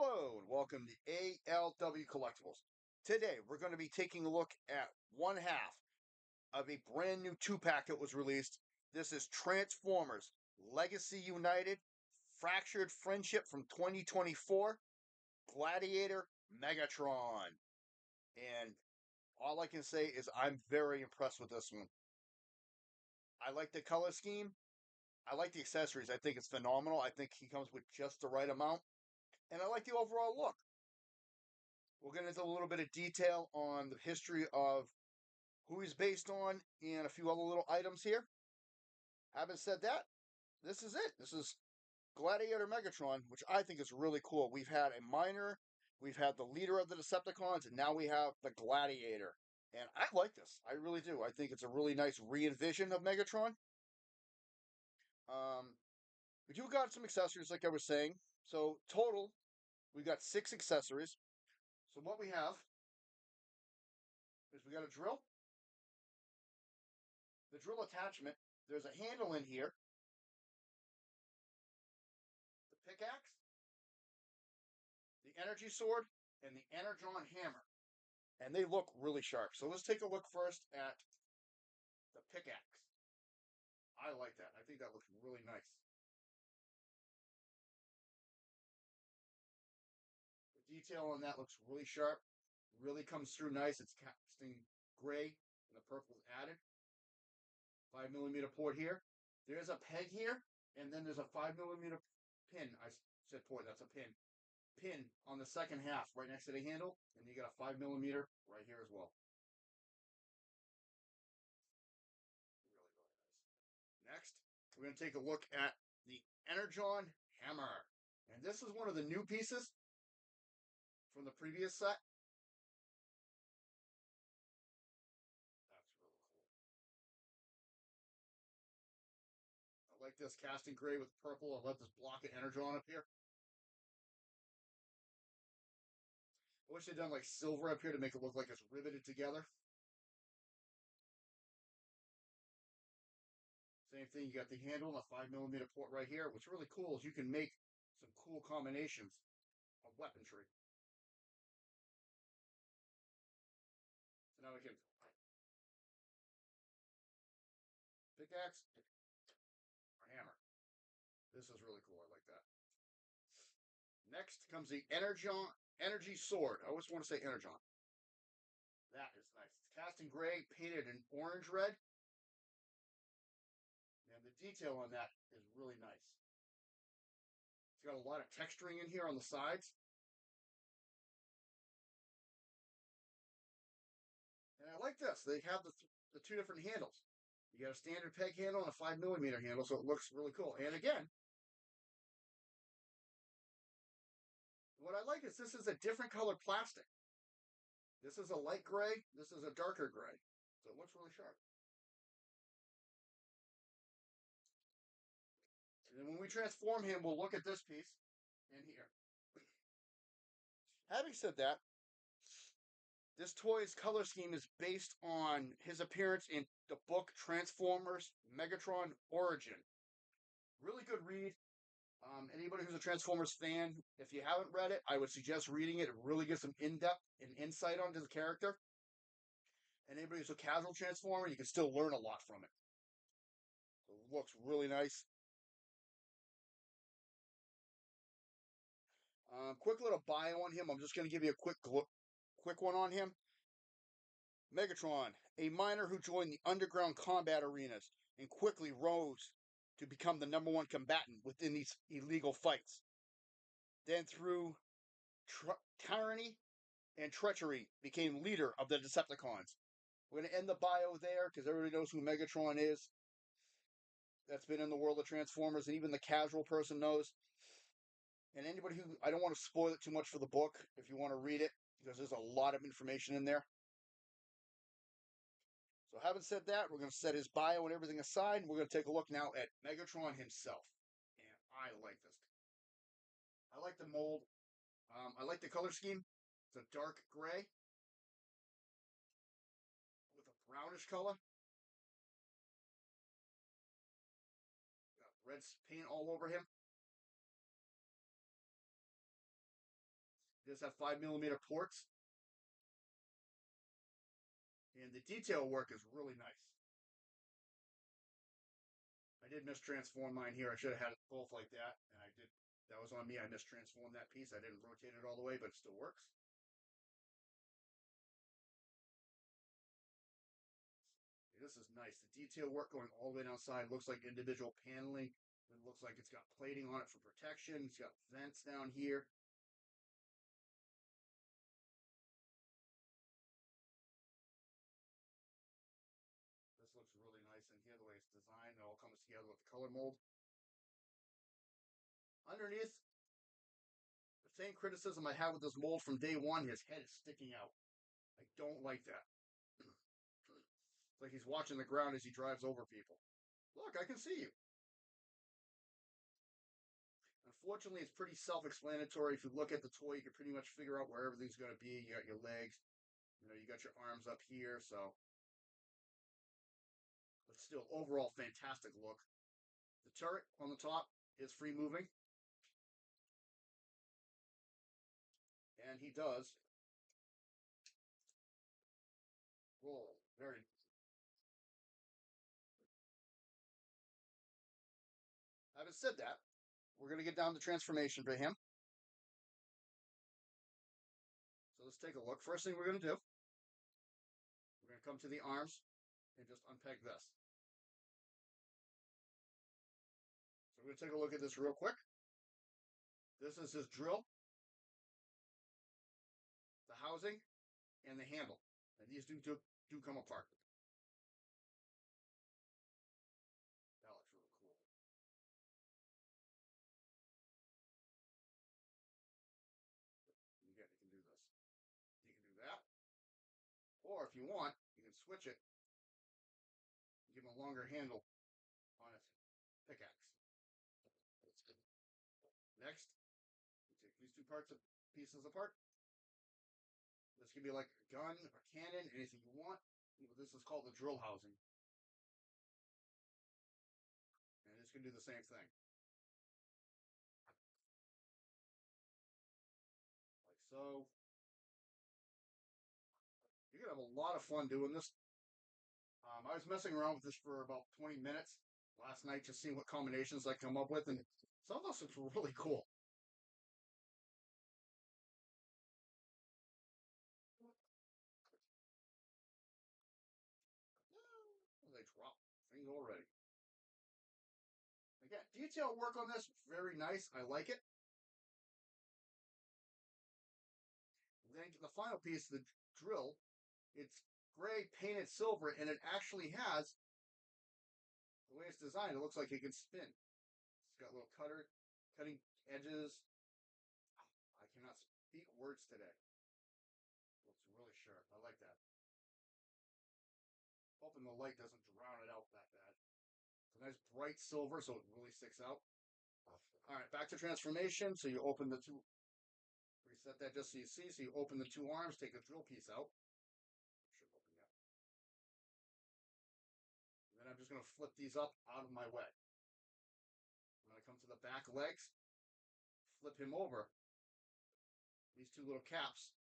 Hello and welcome to ALW Collectibles. Today we're going to be taking a look at one half of a brand new two-pack that was released. This is Transformers Legacy United Fractured Friendship from 2024 Gladiator Megatron. And all I can say is I'm very impressed with this one. I like the color scheme. I like the accessories. I think it's phenomenal. I think he comes with just the right amount. And I like the overall look. We'll get into a little bit of detail on the history of who he's based on and a few other little items here. Having said that, this is it. This is Gladiator Megatron, which I think is really cool. We've had a miner, we've had the leader of the Decepticons, and now we have the Gladiator. And I like this. I really do. I think it's a really nice re-envision of Megatron. Um, we do got some accessories, like I was saying. So total, we got 6 accessories. So what we have is we got a drill, the drill attachment. There's a handle in here, the pickaxe, the energy sword, and the energon hammer. And they look really sharp. So let's take a look first at the pickaxe. I like that. I think that looks really nice. The detail on that looks really sharp. Really comes through nice. It's casting gray and the purple is added. 5mm port here. There's a peg here, and then there's a 5mm pin. I said port, that's a pin. Pin on the second half, right next to the handle, and you got a 5mm right here as well. Really, really nice. Next, we're going to take a look at the Energon Hammer. And this is one of the new pieces from the previous set. That's really cool. I like this casting gray with purple. I love this block of Energon up here. I wish they'd done like silver up here to make it look like it's riveted together. Same thing, you got the handle and a 5mm port right here. What's really cool is you can make some cool combinations of weaponry. So now we can pickaxe or hammer. This is really cool. I like that. Next comes the energy sword. I always want to say energon. That is nice. It's cast in gray, painted in orange red. And the detail on that is really nice. It's got a lot of texturing in here on the sides. And I like this. They have the two different handles. You got a standard peg handle and a 5mm handle, so it looks really cool. And again, what I like is this is a different color plastic. This is a light gray. This is a darker gray. So it looks really sharp. And then when we transform him, we'll look at this piece in here. Having said that, this toy's color scheme is based on his appearance in the book Transformers Megatron Origin. Really good read. Anybody who's a Transformers fan, if you haven't read it, I would suggest reading it. It really gives some in-depth and insight onto the character. And anybody who's a casual Transformer, you can still learn a lot from it. So it looks really nice. Quick little bio on him. I'm just going to give you a quick one on him. Megatron, a miner who joined the underground combat arenas and quickly rose to become the #1 combatant within these illegal fights. Then, through tyranny and treachery, became leader of the Decepticons. We're going to end the bio there because everybody knows who Megatron is. That's been in the world of Transformers, and even the casual person knows. And anybody who, I don't want to spoil it too much for the book if you want to read it, because there's a lot of information in there. So having said that, we're going to set his bio and everything aside, and we're going to take a look now at Megatron himself. And I like this. I like the mold. I like the color scheme. It's a dark gray with a brownish color. Got red paint all over him. Does have 5mm ports, and the detail work is really nice. I did mistransform mine here. I should have had it both like that, and I did. That was on me. I mistransformed that piece. I didn't rotate it all the way, but it still works. This is nice. The detail work going all the way outside looks like individual paneling. It looks like it's got plating on it for protection. It's got vents down here. This looks really nice in here, the way it's designed. It all comes together with the color mold. Underneath, the same criticism I had with this mold from day one, his head is sticking out. I don't like that. It's like he's watching the ground as he drives over people. Look, I can see you. Unfortunately, it's pretty self-explanatory. If you look at the toy, you can pretty much figure out where everything's going to be. You got your legs, you got your arms up here, so. But still, overall, fantastic look. The turret on the top is free moving. And he does roll very. Having said that, we're going to get down to transformation for him. So let's take a look. First thing we're going to do, we're going to come to the arms and just unpeg this. So we're going to take a look at this real quick. This is his drill, the housing, and the handle. And these do come apart. That looks really cool. Again, you can do this. You can do that. Or if you want, you can switch it. Give him a longer handle on its pickaxe. Next, you take these two pieces apart. This can be like a gun, a cannon, anything you want. This is called the drill housing. And this can do the same thing. Like so. You're going to have a lot of fun doing this. I was messing around with this for about 20 minutes last night, just seeing what combinations I come up with, and some of those looks really cool. They drop things already. Again, detail work on this, very nice. I like it. And then the final piece, the drill, it's gray painted silver, and it actually has, the way it's designed, it looks like it can spin. It's got little cutting edges. I cannot speak words today. Looks really sharp. I like that. Hoping the light doesn't drown it out that bad. It's a nice bright silver, so it really sticks out. All right, back to transformation. So you open the two, reset that just so you see. So you open the two arms, take the drill piece out. Should open that. And then I'm just going to flip these up out of my way. I'm going to come to the back legs, flip him over. These two little caps,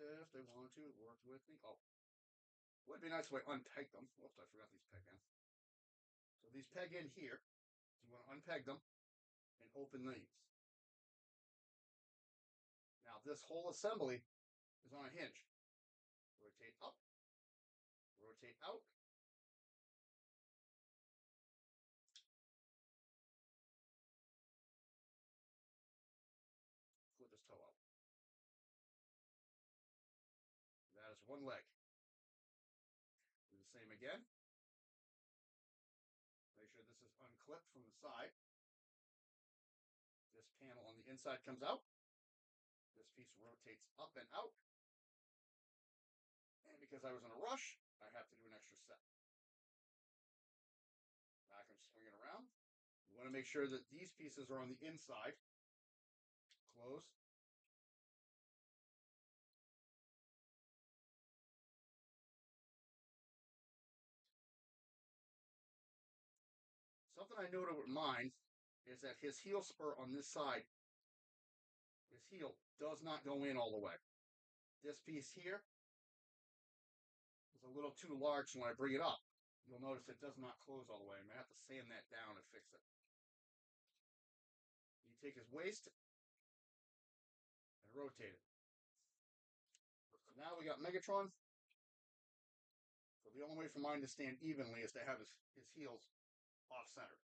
if they wanted to, work with me. Oh, would be nice if I unpeg them. Whoops, I forgot these peg in. So these peg in here. So you want to unpeg them and open these. Now this whole assembly is on a hinge. Rotate up, rotate out. Flip his toe out. That is one leg. Do the same again. Make sure this is unclipped from the side. This panel on the inside comes out. This piece rotates up and out. And because I was in a rush, I have to do an extra step. Back and swing it around. You want to make sure that these pieces are on the inside. Close. Something I noted with mine, is that his heel spur on this side, his heel does not go in all the way. This piece here is a little too large, so when I bring it up, you'll notice it does not close all the way. I'm going to have to sand that down and fix it. You take his waist and rotate it. So now we got Megatron. So the only way for mine to stand evenly is to have his heels off center.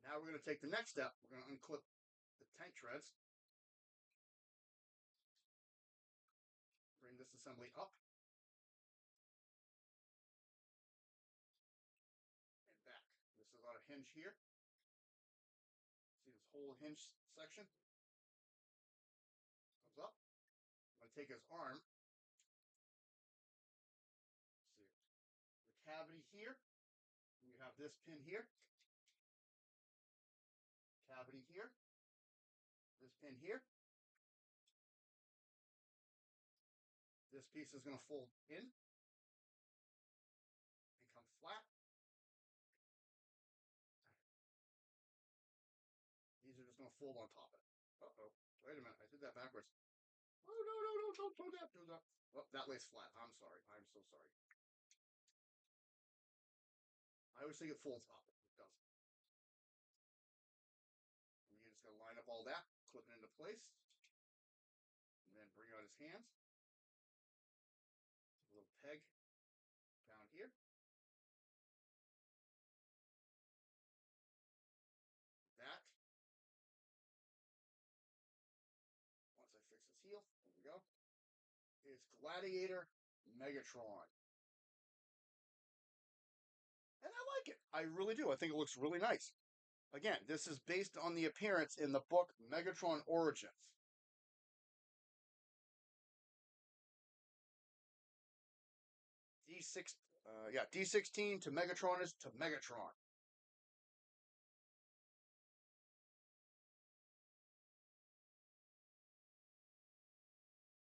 Now we're going to take the next step. We're going to unclip the tank treads. Bring this assembly up. And back. This is on a hinge here. See this whole hinge section? Comes up. I'm going to take his arm. See the cavity here. We have this pin here. Cavity here. This pin here. This piece is going to fold in. Become flat. These are just going to fold on top of it. Uh-oh. Wait a minute. I did that backwards. Oh, no, don't do that. Do that. Oh, that lays flat. I'm sorry. I'm so sorry. I always think it folds up. It doesn't. And you're just going to line up all that, clip it into place, and then bring out his hands. A little peg down here. That. Once I fix his heel, there we go. It's Gladiator Megatron. And I like it. I really do. I think it looks really nice. Again, this is based on the appearance in the book Megatron Origins. D16 to Megatron is to Megatron.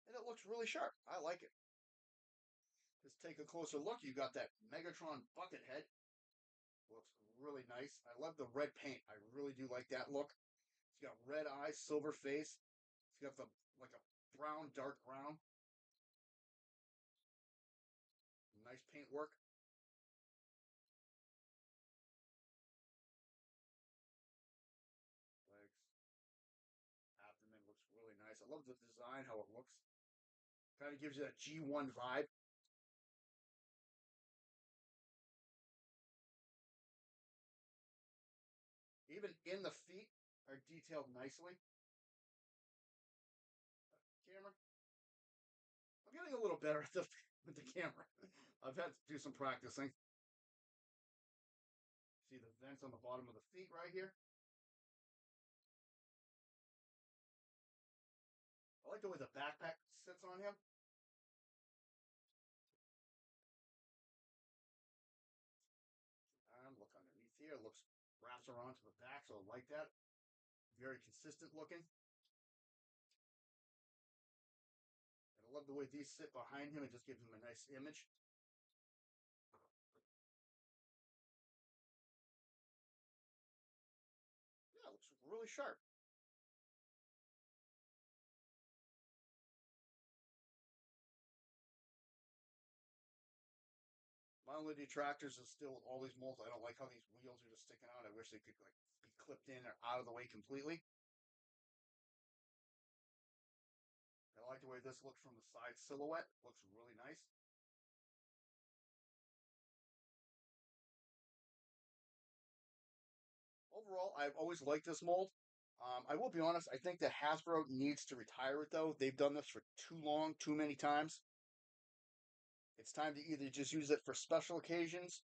And it looks really sharp. I like it. Just take a closer look. You got that Megatron bucket head. Looks really nice. I love the red paint. I really do like that look. It's got red eyes, silver face. It's got the like a brown, dark brown. Nice paint work. Legs. Abdomen looks really nice. I love the design, how it looks. Kind of gives you that G1 vibe. Even in the feet are detailed nicely. Camera. I'm getting a little better at with the camera. I've had to do some practicing. See the vents on the bottom of the feet right here. I like the way the backpack sits on him. Look underneath here. It looks wraps around to the back, so I like that. Very consistent looking. And I love the way these sit behind him. It just gives him a nice image. Yeah, it looks really sharp. My only detractors is still all these molds. I don't like how these wheels are just sticking out. I wish they could like be clipped in or out of the way completely. I like the way this looks from the side silhouette. Looks really nice. Overall, I've always liked this mold. I will be honest, I think that Hasbro needs to retire it though. They've done this for too long, too many times. It's time to either just use it for special occasions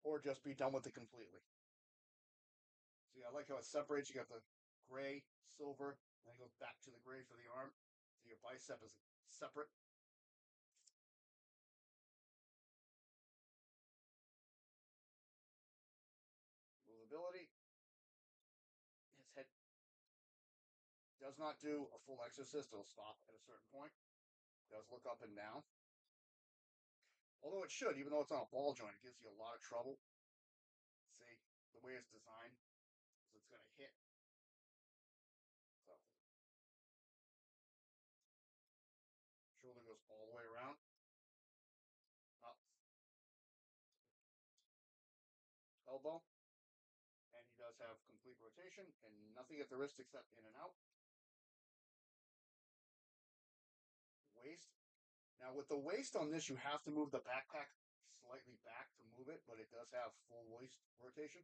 or just be done with it completely. See, I like how it separates. You got the gray, silver, then it goes back to the gray for the arm. So your bicep is separate. Movability. His head does not do a full exorcist. It'll stop at a certain point. It does look up and down. Although it should, even though it's on a ball joint, it gives you a lot of trouble. See, the way way it's designed, so it's going to hit. So, shoulder goes all the way around, up, elbow, and he does have complete rotation and nothing at the wrist except in and out. Waist. Now with the waist on this, you have to move the backpack slightly back to move it, but it does have full waist rotation.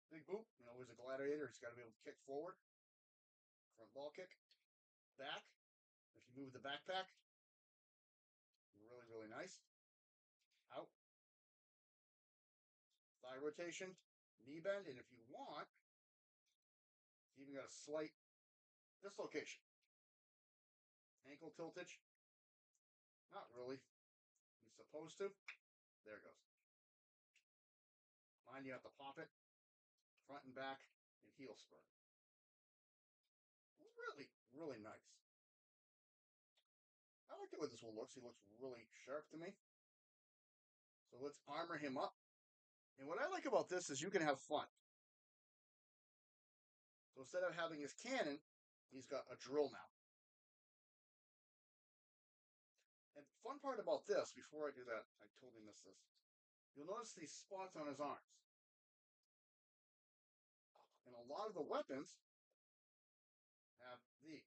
Big boot, he's a gladiator. He's got to be able to kick forward. Front ball kick. Back. If you move the backpack, really, really nice. Out. Thigh rotation. Knee bend. And if you want, you even got a slight dislocation. Ankle tiltage. Not really. You're supposed to. There it goes. Mind you have to pop it. Front and back. And heel spur. Really, really nice. I like the way this one looks. He looks really sharp to me. So let's armor him up. And what I like about this is you can have fun. So instead of having his cannon, he's got a drill now. And fun part about this, before I do that, I totally missed this. You'll notice these spots on his arms. And a lot of the weapons have these.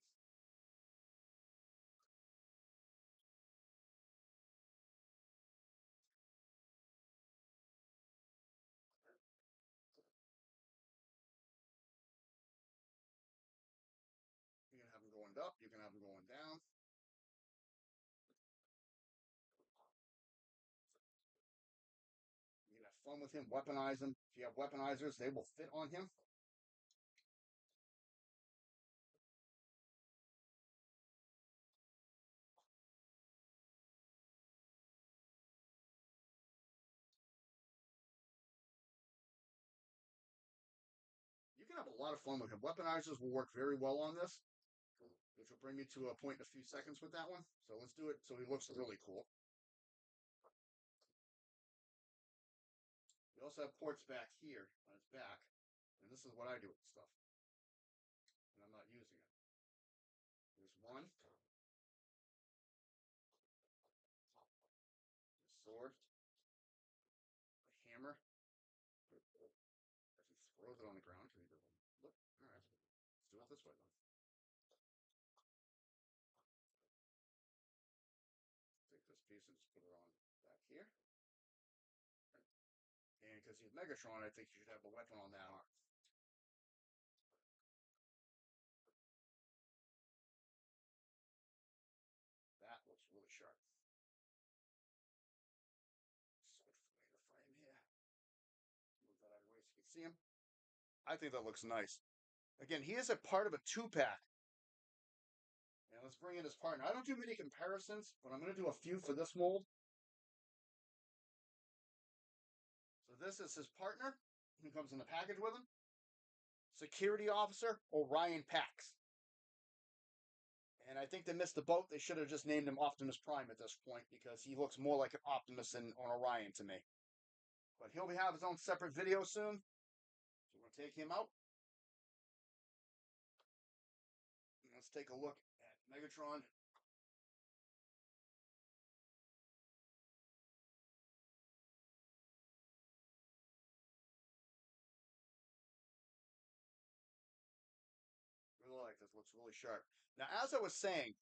You can have them going up, you can have them going down. You can have fun with him, weaponize him. If you have weaponizers, they will fit on him. You can have a lot of fun with him. Weaponizers will work very well on this, which will bring me to a point in a few seconds with that one. So let's do it so he looks really cool. We also have ports back here on his back, and this is what I do with stuff. And I'm not using it. There's one. A sword. A hammer. As he throws it on the ground, can he look? Alright. Let's do it this way then. Take this piece and just put it on back here. And because he's Megatron, I think you should have a weapon on that arm. That looks really sharp. Switch the way the frame here. Move that out of the way so you can see him. I think that looks nice. Again, he is a part of a 2-pack. And let's bring in his partner. I don't do many comparisons, but I'm going to do a few for this mold. So this is his partner, who comes in the package with him. Security Officer Orion Pax. And I think they missed the boat. They should have just named him Optimus Prime at this point because he looks more like an Optimus than an Orion to me. But he'll have his own separate video soon. So we're going to take him out. Let's take a look at Megatron. Really like this. Looks really sharp. Now, as I was saying,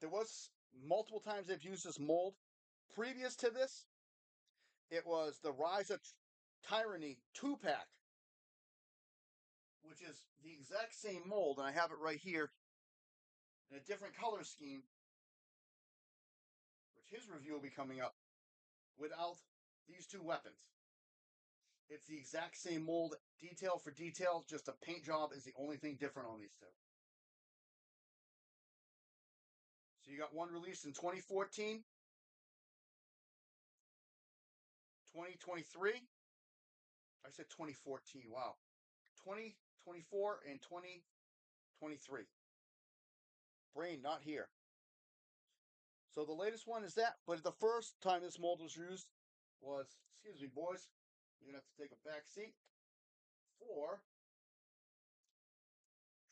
there was multiple times they've used this mold. Previous to this, it was the Rise of Tyranny 2-pack, which is the exact same mold, and I have it right here in a different color scheme, which his review will be coming up without these two weapons. It's the exact same mold, detail for detail, just a paint job is the only thing different on these two. So you got one released in 2014, 2023. I said 2014, wow. 2024 and 2023. Brain not here. So the latest one is that, but the first time this mold was used was, excuse me, boys, you're going to have to take a back seat for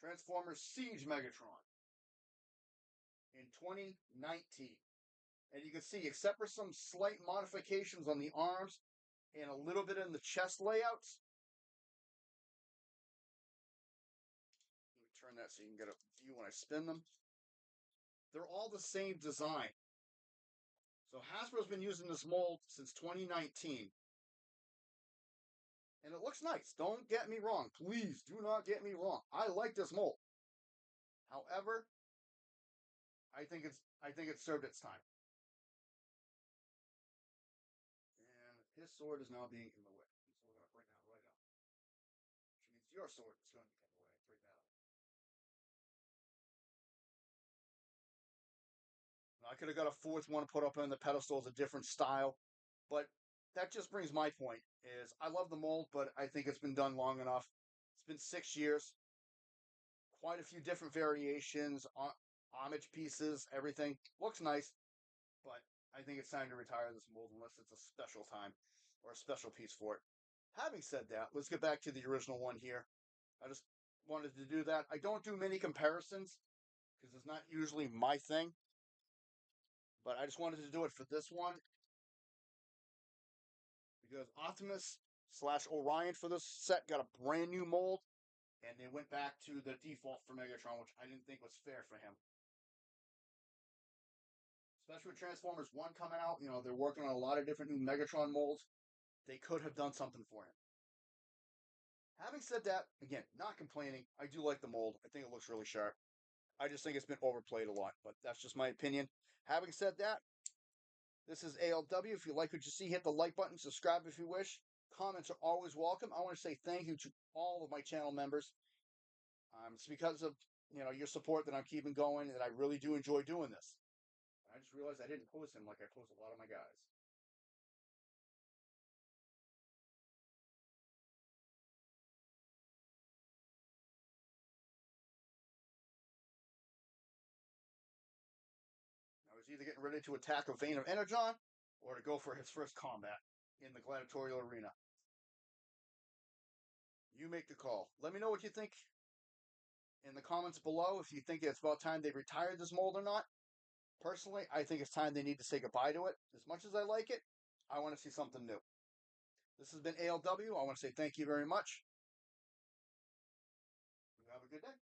Transformers Siege Megatron in 2019. And you can see, except for some slight modifications on the arms and a little bit in the chest layouts. Let me turn that so you can get a view when I spin them. They're all the same design. So Hasbro's been using this mold since 2019. And it looks nice. Don't get me wrong. Please do not get me wrong. I like this mold. However, I think it's served its time. And his sword is now being in the way. He's holding it up right now. Which means your sword is going to be in the way right now. I could have got a fourth one put up on the pedestal as a different style, but that just brings my point. Is I love the mold, but I think it's been done long enough. It's been 6 years, quite a few different variations, homage pieces, everything looks nice, but I think it's time to retire this mold unless it's a special time or a special piece for it. Having said that, let's get back to the original one here. I just wanted to do that. I don't do many comparisons because it's not usually my thing. But I just wanted to do it for this one because Optimus / Orion for this set got a brand new mold, and they went back to the default for Megatron, which I didn't think was fair for him. Especially with Transformers 1 coming out, they're working on a lot of different new Megatron molds. They could have done something for him. Having said that, again, not complaining. I do like the mold. I think it looks really sharp. I just think it's been overplayed a lot, but that's just my opinion. Having said that, this is ALW. If you like what you see, hit the like button, subscribe if you wish. Comments are always welcome. I want to say thank you to all of my channel members. It's because of your support that I'm keeping going, and I really do enjoy doing this. I just realized I didn't post him like I post a lot of my guys. I was either getting ready to attack a vein of Energon or to go for his first combat in the gladiatorial arena. You make the call. Let me know what you think in the comments below if you think it's about time they retired this mold or not. Personally, I think it's time they need to say goodbye to it. As much as I like it, I want to see something new. This has been ALW. I want to say thank you very much. Have a good day.